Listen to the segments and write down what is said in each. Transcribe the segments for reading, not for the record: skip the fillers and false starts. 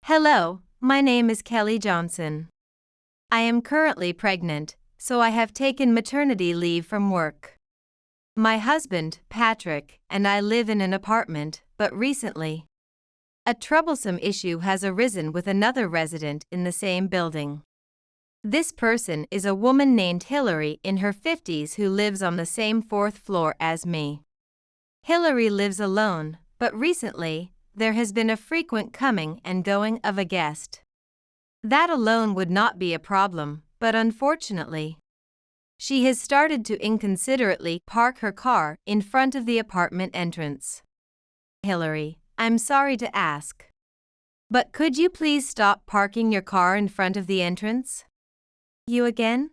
Hello, my name is Kelly Johnson. I am currently pregnant, so I have taken maternity leave from work. My husband, Patrick, and I live in an apartment, but recently, a troublesome issue has arisen with another resident in the same building. This person is a woman named Hillary in her 50s who lives on the same fourth floor as me. Hillary lives alone, but recently, there has been a frequent coming and going of a guest. That alone would not be a problem, but unfortunately, she has started to inconsiderately park her car in front of the apartment entrance. Hillary, I'm sorry to ask, but could you please stop parking your car in front of the entrance? You again?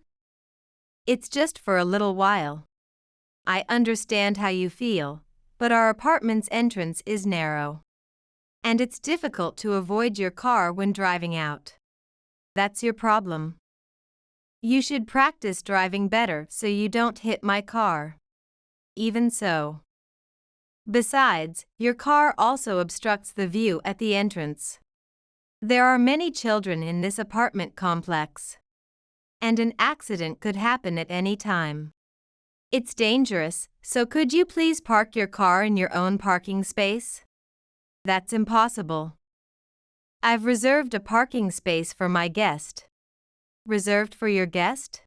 It's just for a little while. I understand how you feel, but our apartment's entrance is narrow, and it's difficult to avoid your car when driving out. That's your problem. You should practice driving better so you don't hit my car. Even so. Besides, your car also obstructs the view at the entrance. There are many children in this apartment complex, and an accident could happen at any time. It's dangerous, so could you please park your car in your own parking space? That's impossible. I've reserved a parking space for my guest. Reserved for your guest?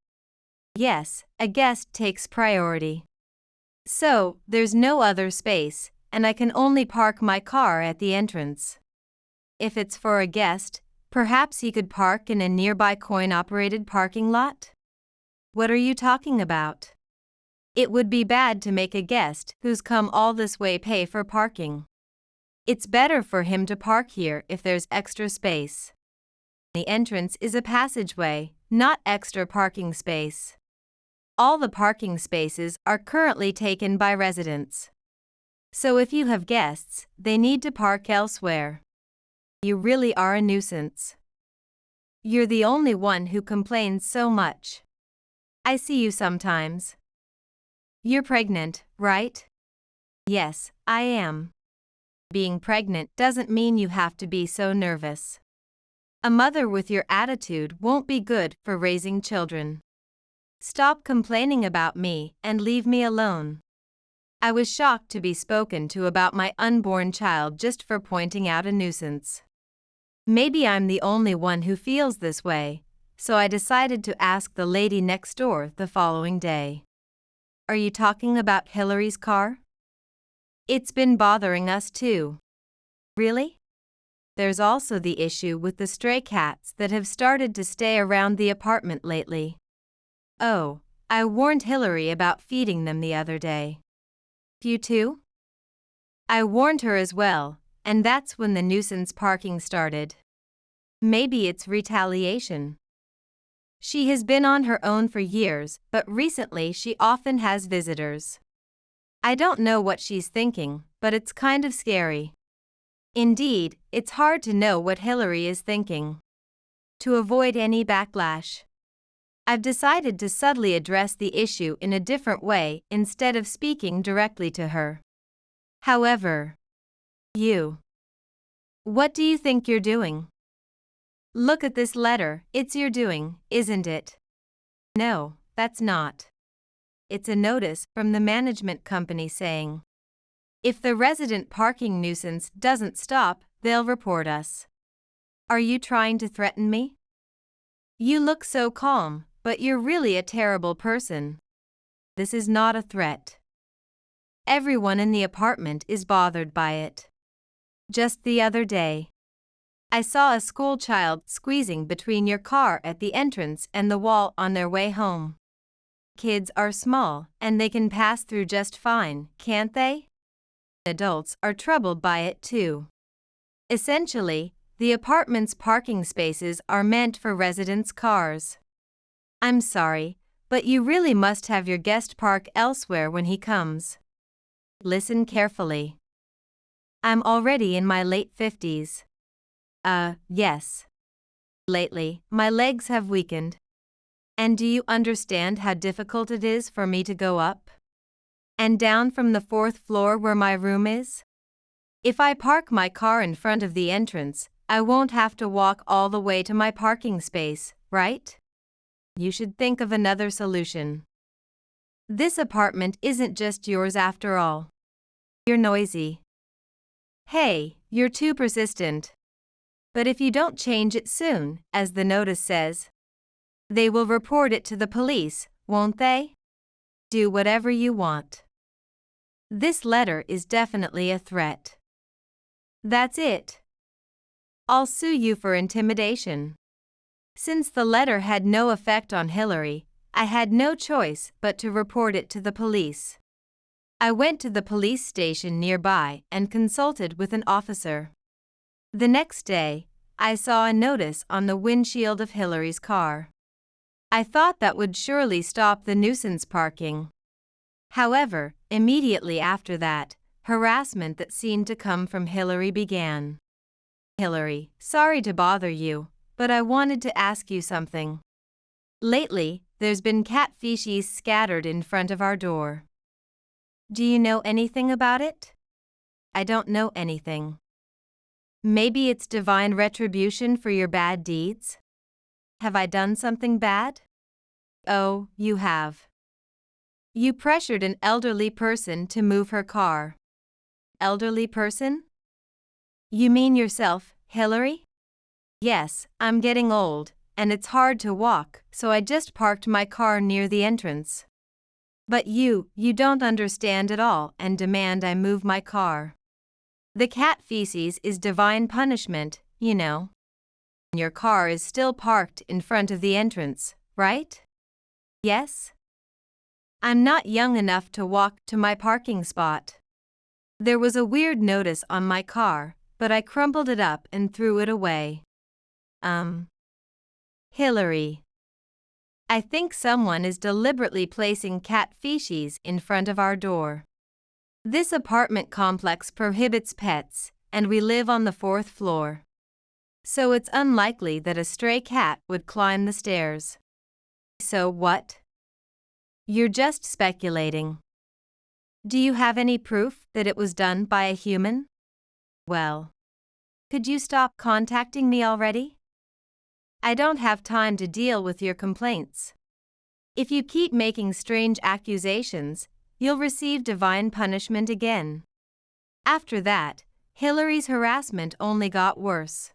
Yes, a guest takes priority. So, there's no other space, and I can only park my car at the entrance. If it's for a guest, perhaps he could park in a nearby coin-operated parking lot? What are you talking about? It would be bad to make a guest who's come all this way pay for parking. It's better for him to park here if there's extra space. The entrance is a passageway, not extra parking space. All the parking spaces are currently taken by residents. So if you have guests, they need to park elsewhere. You really are a nuisance. You're the only one who complains so much. I see you sometimes. You're pregnant, right? Yes, I am. Being pregnant doesn't mean you have to be so nervous. A mother with your attitude won't be good for raising children. Stop complaining about me and leave me alone. I was shocked to be spoken to about my unborn child just for pointing out a nuisance. Maybe I'm the only one who feels this way, so I decided to ask the lady next door the following day. Are you talking about Hillary's car? It's been bothering us too. Really? There's also the issue with the stray cats that have started to stay around the apartment lately. Oh, I warned Hillary about feeding them the other day. You too? I warned her as well, and that's when the nuisance parking started. Maybe it's retaliation. She has been on her own for years, but recently she often has visitors. I don't know what she's thinking, but it's kind of scary. Indeed, it's hard to know what Hillary is thinking. To avoid any backlash, I've decided to subtly address the issue in a different way instead of speaking directly to her. However, what do you think you're doing? Look at this letter, it's your doing, isn't it? No, that's not. It's a notice from the management company saying, if the resident parking nuisance doesn't stop, they'll report us. Are you trying to threaten me? You look so calm, but you're really a terrible person. This is not a threat. Everyone in the apartment is bothered by it. Just the other day, I saw a school child squeezing between your car at the entrance and the wall on their way home. Kids are small, and they can pass through just fine, can't they? Adults are troubled by it too. Essentially, the apartment's parking spaces are meant for residents' cars. I'm sorry, but you really must have your guest park elsewhere when he comes. Listen carefully. I'm already in my late 50s. Yes. Lately, my legs have weakened. And do you understand how difficult it is for me to go up and down from the fourth floor where my room is? If I park my car in front of the entrance, I won't have to walk all the way to my parking space, right? You should think of another solution. This apartment isn't just yours after all. You're noisy. Hey, you're too persistent. But if you don't change it soon, as the notice says, they will report it to the police, won't they? Do whatever you want. This letter is definitely a threat. That's it. I'll sue you for intimidation. Since the letter had no effect on Hillary, I had no choice but to report it to the police. I went to the police station nearby and consulted with an officer. The next day, I saw a notice on the windshield of Hillary's car. I thought that would surely stop the nuisance parking. However, immediately after that, harassment that seemed to come from Hillary began. Hillary, sorry to bother you, but I wanted to ask you something. Lately, there's been cat feces scattered in front of our door. Do you know anything about it? I don't know anything. Maybe it's divine retribution for your bad deeds? Have I done something bad? Oh, you have. You pressured an elderly person to move her car. Elderly person? You mean yourself, Hillary? Yes, I'm getting old, and it's hard to walk, so I just parked my car near the entrance. But you don't understand at all and demand I move my car. The cat feces is divine punishment, you know. Your car is still parked in front of the entrance, right? Yes? I'm not young enough to walk to my parking spot. There was a weird notice on my car, but I crumpled it up and threw it away. Hillary. I think someone is deliberately placing cat feces in front of our door. This apartment complex prohibits pets, and we live on the 4th floor. So it's unlikely that a stray cat would climb the stairs. So what? You're just speculating. Do you have any proof that it was done by a human? Well, could you stop contacting me already? I don't have time to deal with your complaints. If you keep making strange accusations, you'll receive divine punishment again. After that, Hillary's harassment only got worse.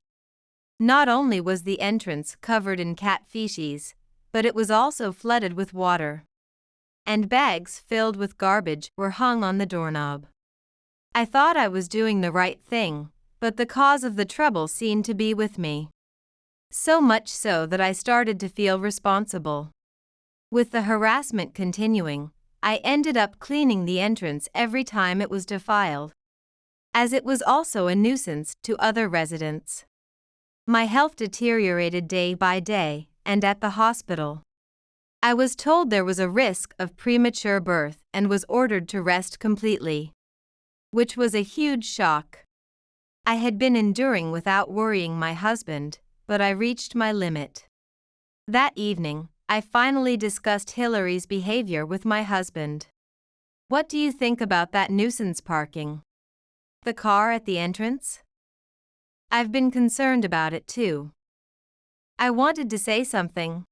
Not only was the entrance covered in cat feces, but it was also flooded with water. And bags filled with garbage were hung on the doorknob. I thought I was doing the right thing, but the cause of the trouble seemed to be with me. So much so that I started to feel responsible. With the harassment continuing, I ended up cleaning the entrance every time it was defiled, as it was also a nuisance to other residents. My health deteriorated day by day, and at the hospital, I was told there was a risk of premature birth and was ordered to rest completely, which was a huge shock. I had been enduring without worrying my husband, but I reached my limit. That evening, I finally discussed Hillary's behavior with my husband. What do you think about that nuisance parking? The car at the entrance? I've been concerned about it too. I wanted to say something,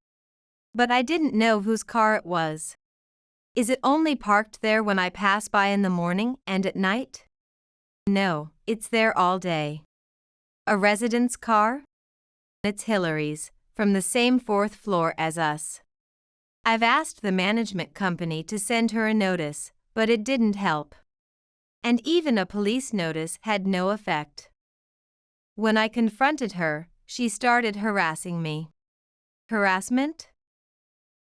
but I didn't know whose car it was. Is it only parked there when I pass by in the morning and at night? No, it's there all day. A resident's car? It's Hillary's, from the same 4th floor as us. I've asked the management company to send her a notice, but it didn't help. And even a police notice had no effect. When I confronted her, she started harassing me. Harassment?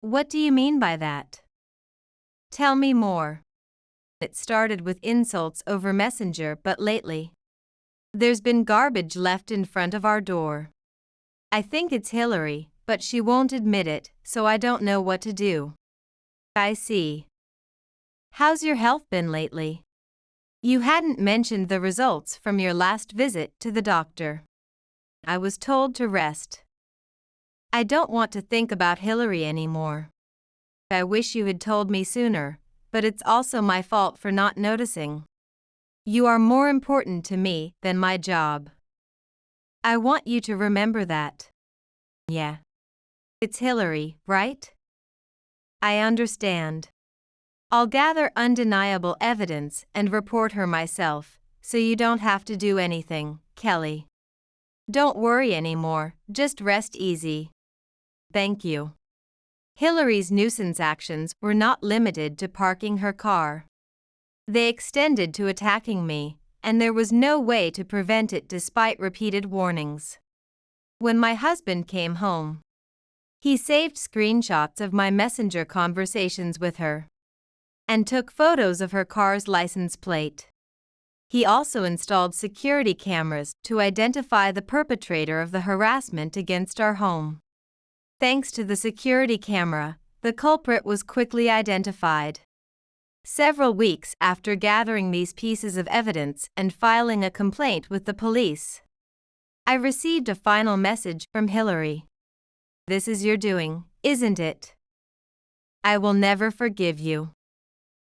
What do you mean by that? Tell me more. It started with insults over Messenger, but lately, there's been garbage left in front of our door. I think it's Hillary, but she won't admit it, so I don't know what to do. I see. How's your health been lately? You hadn't mentioned the results from your last visit to the doctor. I was told to rest. I don't want to think about Hillary anymore. I wish you had told me sooner, but it's also my fault for not noticing. You are more important to me than my job. I want you to remember that. Yeah. It's Hillary, right? I understand. I'll gather undeniable evidence and report her myself, so you don't have to do anything, Kelly. Don't worry anymore, just rest easy. Thank you. Hillary's nuisance actions were not limited to parking her car. They extended to attacking me, and there was no way to prevent it despite repeated warnings. When my husband came home, he saved screenshots of my messenger conversations with her and took photos of her car's license plate. He also installed security cameras to identify the perpetrator of the harassment against our home. Thanks to the security camera, the culprit was quickly identified. Several weeks after gathering these pieces of evidence and filing a complaint with the police, I received a final message from Hillary. This is your doing, isn't it? I will never forgive you.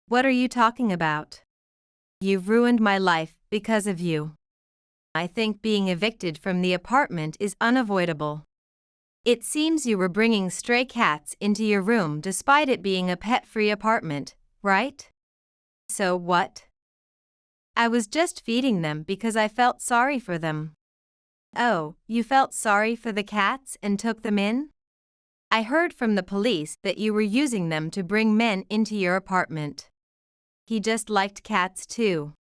What are you talking about? You've ruined my life because of you. I think being evicted from the apartment is unavoidable. It seems you were bringing stray cats into your room despite it being a pet-free apartment, right? So what? I was just feeding them because I felt sorry for them. Oh, you felt sorry for the cats and took them in? I heard from the police that you were using them to bring men into your apartment. He just liked cats too.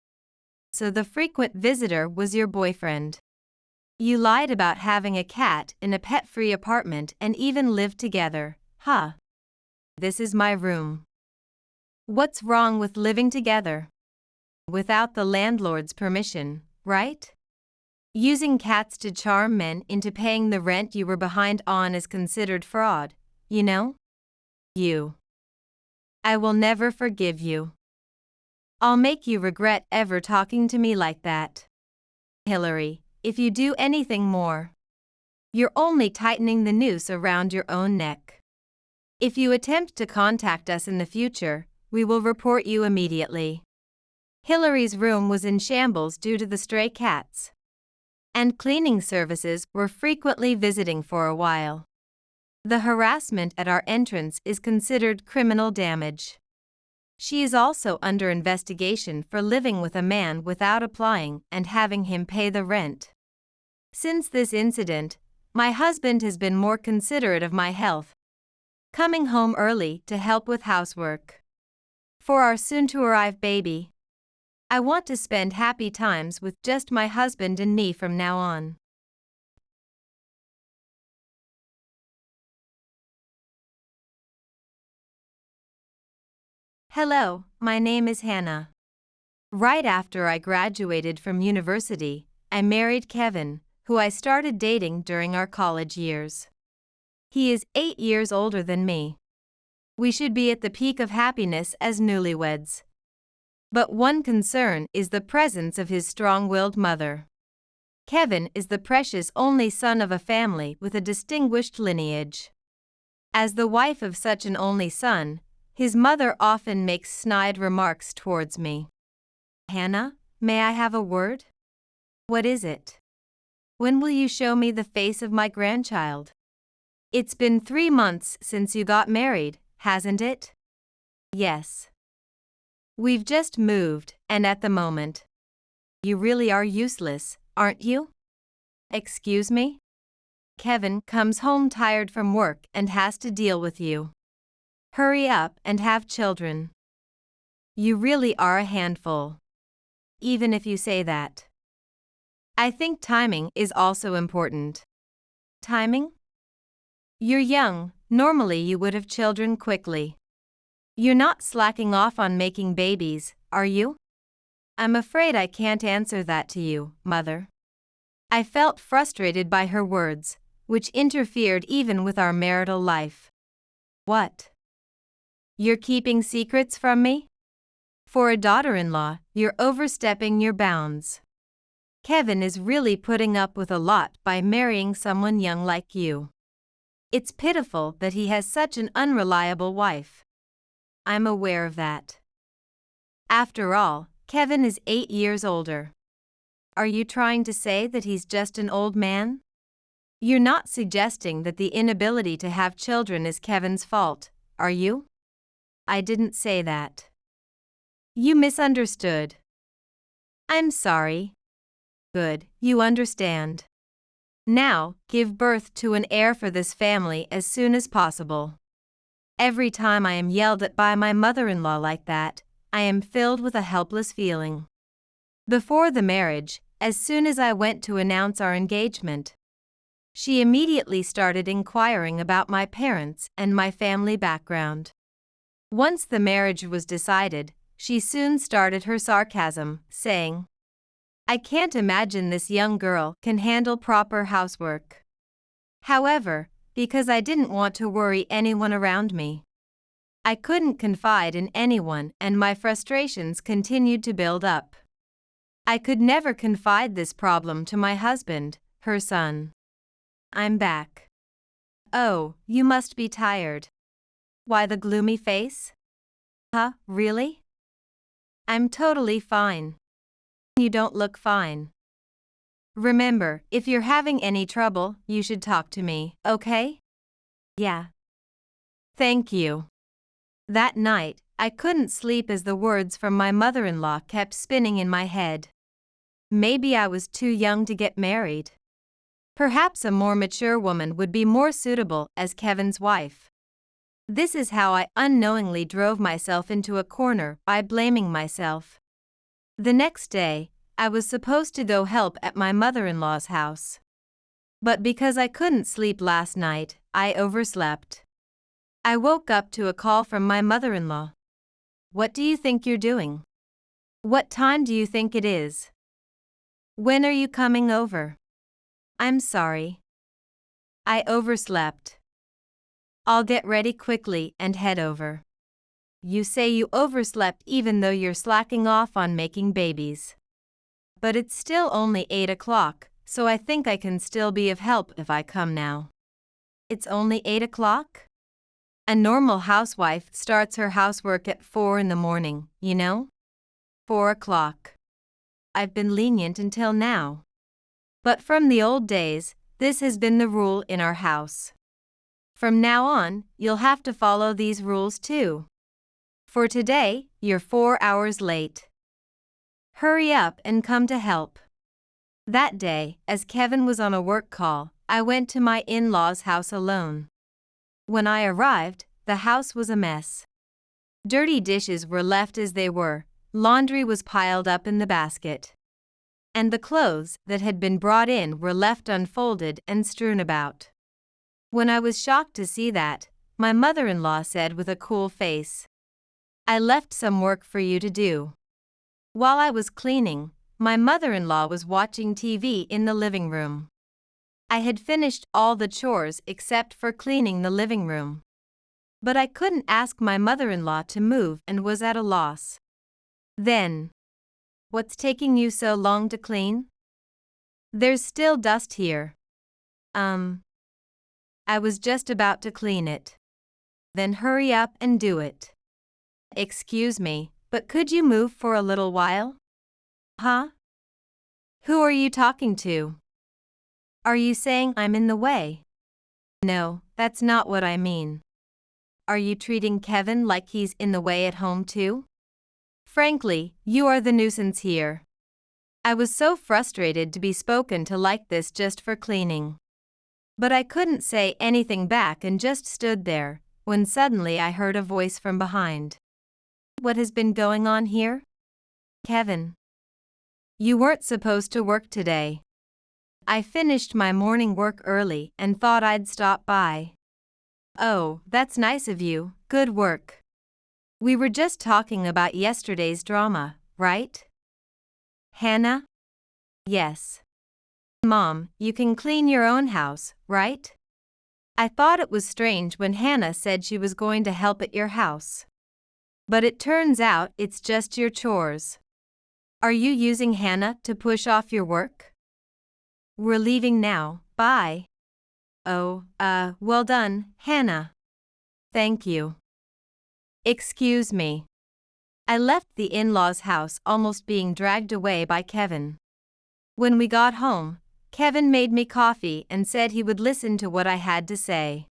So the frequent visitor was your boyfriend. You lied about having a cat in a pet-free apartment and even lived together, huh? This is my room. What's wrong with living together? Without the landlord's permission, right? Using cats to charm men into paying the rent you were behind on is considered fraud, you know? You. I will never forgive you. I'll make you regret ever talking to me like that. Hillary, if you do anything more, you're only tightening the noose around your own neck. If you attempt to contact us in the future, we will report you immediately. Hillary's room was in shambles due to the stray cats, and cleaning services were frequently visiting for a while. The harassment at our entrance is considered criminal damage. She is also under investigation for living with a man without applying and having him pay the rent. Since this incident, my husband has been more considerate of my health, coming home early to help with housework. For our soon-to-arrive baby, I want to spend happy times with just my husband and me from now on. Hello, my name is Hannah. Right after I graduated from university, I married Kevin, who I started dating during our college years. He is 8 years older than me. We should be at the peak of happiness as newlyweds. But one concern is the presence of his strong-willed mother. Kevin is the precious only son of a family with a distinguished lineage. As the wife of such an only son, his mother often makes snide remarks towards me. Hannah, may I have a word? What is it? When will you show me the face of my grandchild? It's been 3 months since you got married, hasn't it? Yes. We've just moved, and at the moment, you really are useless, aren't you? Excuse me? Kevin comes home tired from work and has to deal with you. Hurry up and have children. You really are a handful. Even if you say that. I think timing is also important. Timing? You're young, normally you would have children quickly. You're not slacking off on making babies, are you? I'm afraid I can't answer that to you, Mother. I felt frustrated by her words, which interfered even with our marital life. What? You're keeping secrets from me? For a daughter-in-law, you're overstepping your bounds. Kevin is really putting up with a lot by marrying someone young like you. It's pitiful that he has such an unreliable wife. I'm aware of that. After all, Kevin is 8 years older. Are you trying to say that he's just an old man? You're not suggesting that the inability to have children is Kevin's fault, are you? I didn't say that. You misunderstood. I'm sorry. Good, you understand. Now, give birth to an heir for this family as soon as possible. Every time I am yelled at by my mother-in-law like that, I am filled with a helpless feeling. Before the marriage, as soon as I went to announce our engagement, she immediately started inquiring about my parents and my family background. Once the marriage was decided, she soon started her sarcasm, saying, "I can't imagine this young girl can handle proper housework." However, because I didn't want to worry anyone around me, I couldn't confide in anyone and my frustrations continued to build up. I could never confide this problem to my husband, her son. I'm back. Oh, you must be tired. Why the gloomy face? Huh, really? I'm totally fine. You don't look fine. Remember, if you're having any trouble, you should talk to me, okay? Yeah. Thank you. That night, I couldn't sleep as the words from my mother-in-law kept spinning in my head. Maybe I was too young to get married. Perhaps a more mature woman would be more suitable as Kevin's wife. This is how I unknowingly drove myself into a corner by blaming myself. The next day, I was supposed to go help at my mother-in-law's house. But because I couldn't sleep last night, I overslept. I woke up to a call from my mother-in-law. What do you think you're doing? What time do you think it is? When are you coming over? I'm sorry. I overslept. I'll get ready quickly and head over. You say you overslept even though you're slacking off on making babies. But it's still only 8 o'clock, so I think I can still be of help if I come now. It's only 8 o'clock? A normal housewife starts her housework at 4 in the morning, you know? 4 o'clock. I've been lenient until now. But from the old days, this has been the rule in our house. From now on, you'll have to follow these rules too. For today, you're 4 hours late. Hurry up and come to help. That day, as Kevin was on a work call, I went to my in-laws' house alone. When I arrived, the house was a mess. Dirty dishes were left as they were, laundry was piled up in the basket. And the clothes that had been brought in were left unfolded and strewn about. When I was shocked to see that, my mother-in-law said with a cool face, "I left some work for you to do." While I was cleaning, my mother-in-law was watching TV in the living room. I had finished all the chores except for cleaning the living room. But I couldn't ask my mother-in-law to move and was at a loss. Then, "What's taking you so long to clean? There's still dust here." I was just about to clean it. "Then hurry up and do it." "Excuse me, but could you move for a little while?" "Huh? Who are you talking to? Are you saying I'm in the way?" "No, that's not what I mean. Are you treating Kevin like he's in the way at home too? Frankly, you are the nuisance here." I was so frustrated to be spoken to like this just for cleaning. But I couldn't say anything back and just stood there, when suddenly I heard a voice from behind. "What has been going on here?" "Kevin. You weren't supposed to work today. I finished my morning work early and thought I'd stop by." "Oh, that's nice of you, good work. We were just talking about yesterday's drama, right?" "Hannah?" "Yes. Mom, you can clean your own house, right?" I thought it was strange when Hannah said she was going to help at your house. But it turns out it's just your chores. Are you using Hannah to push off your work? We're leaving now, bye. Oh, well done, Hannah. Thank you. Excuse me. I left the in-laws' house almost being dragged away by Kevin. When we got home, Kevin made me coffee and said he would listen to what I had to say.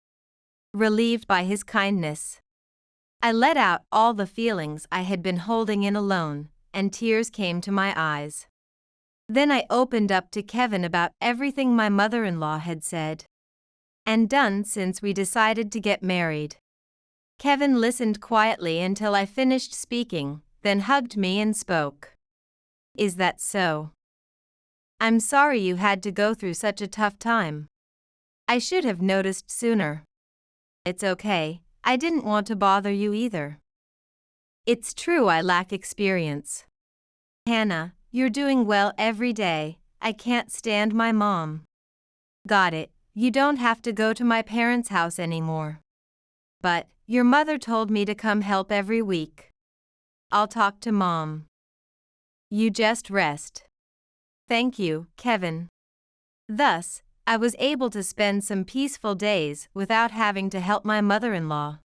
Relieved by his kindness, I let out all the feelings I had been holding in alone, and tears came to my eyes. Then I opened up to Kevin about everything my mother-in-law had said and done since we decided to get married. Kevin listened quietly until I finished speaking, then hugged me and spoke. Is that so? I'm sorry you had to go through such a tough time. I should have noticed sooner. It's okay, I didn't want to bother you either. It's true I lack experience. Hannah, you're doing well every day. I can't stand my mom. Got it, you don't have to go to my parents' house anymore. But, your mother told me to come help every week. I'll talk to Mom. You just rest. Thank you, Kevin. Thus, I was able to spend some peaceful days without having to help my mother-in-law.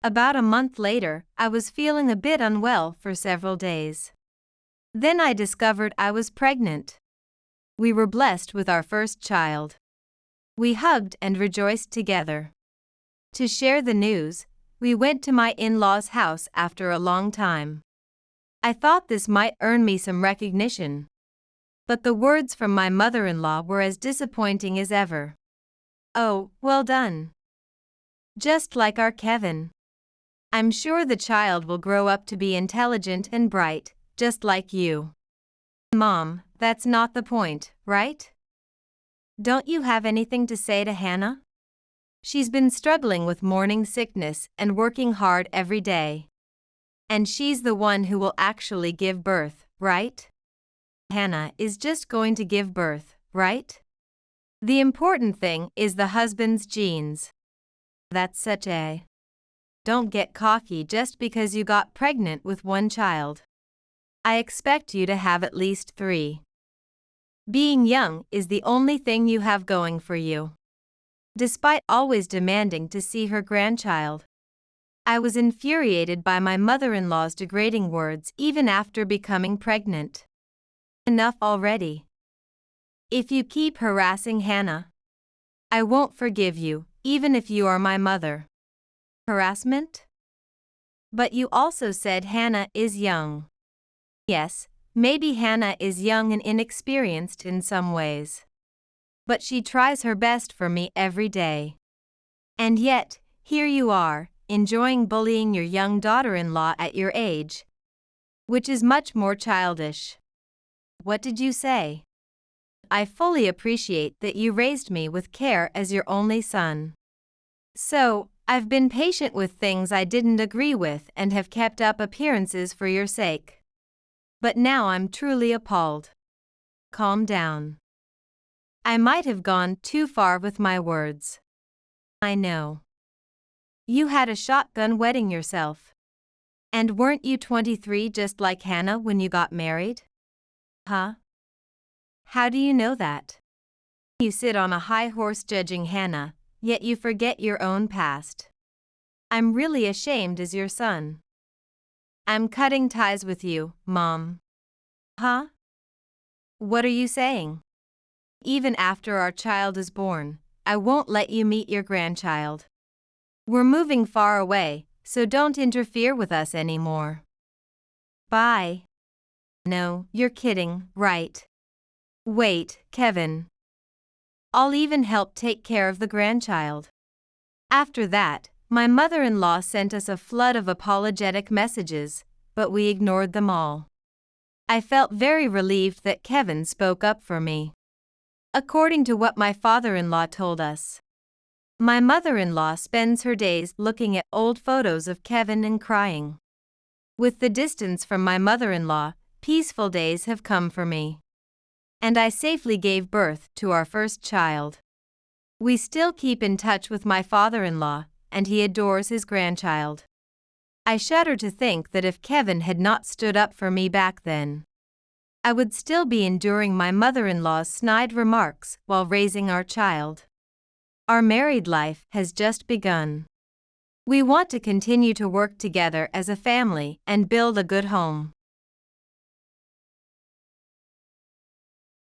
About a month later, I was feeling a bit unwell for several days. Then I discovered I was pregnant. We were blessed with our first child. We hugged and rejoiced together. To share the news, we went to my in-laws' house after a long time. I thought this might earn me some recognition. But the words from my mother-in-law were as disappointing as ever. Oh, well done. Just like our Kevin. I'm sure the child will grow up to be intelligent and bright, just like you. Mom, that's not the point, right? Don't you have anything to say to Hannah? She's been struggling with morning sickness and working hard every day. And she's the one who will actually give birth, right? Hannah is just going to give birth, right? The important thing is the husband's genes. That's such a... Don't get cocky just because you got pregnant with one child. I expect you to have at least 3. Being young is the only thing you have going for you. Despite always demanding to see her grandchild, I was infuriated by my mother-in-law's degrading words even after becoming pregnant. Enough already. If you keep harassing Hannah, I won't forgive you, even if you are my mother. Harassment? But you also said Hannah is young. Yes, maybe Hannah is young and inexperienced in some ways. But she tries her best for me every day. And yet, here you are, enjoying bullying your young daughter-in-law at your age, which is much more childish. What did you say? I fully appreciate that you raised me with care as your only son. So, I've been patient with things I didn't agree with and have kept up appearances for your sake. But now I'm truly appalled. Calm down. I might have gone too far with my words. I know. You had a shotgun wedding yourself. And weren't you 23 just like Hannah when you got married? Huh? How do you know that? You sit on a high horse judging Hannah, yet you forget your own past. I'm really ashamed as your son. I'm cutting ties with you, Mom. Huh? What are you saying? Even after our child is born, I won't let you meet your grandchild. We're moving far away, so don't interfere with us anymore. Bye. No, you're kidding, right? Wait, Kevin. I'll even help take care of the grandchild. After that, my mother-in-law sent us a flood of apologetic messages, but we ignored them all. I felt very relieved that Kevin spoke up for me. According to what my father-in-law told us, my mother-in-law spends her days looking at old photos of Kevin and crying. With the distance from my mother-in-law, peaceful days have come for me. And I safely gave birth to our first child. We still keep in touch with my father-in-law, and he adores his grandchild. I shudder to think that if Kevin had not stood up for me back then, I would still be enduring my mother-in-law's snide remarks while raising our child. Our married life has just begun. We want to continue to work together as a family and build a good home.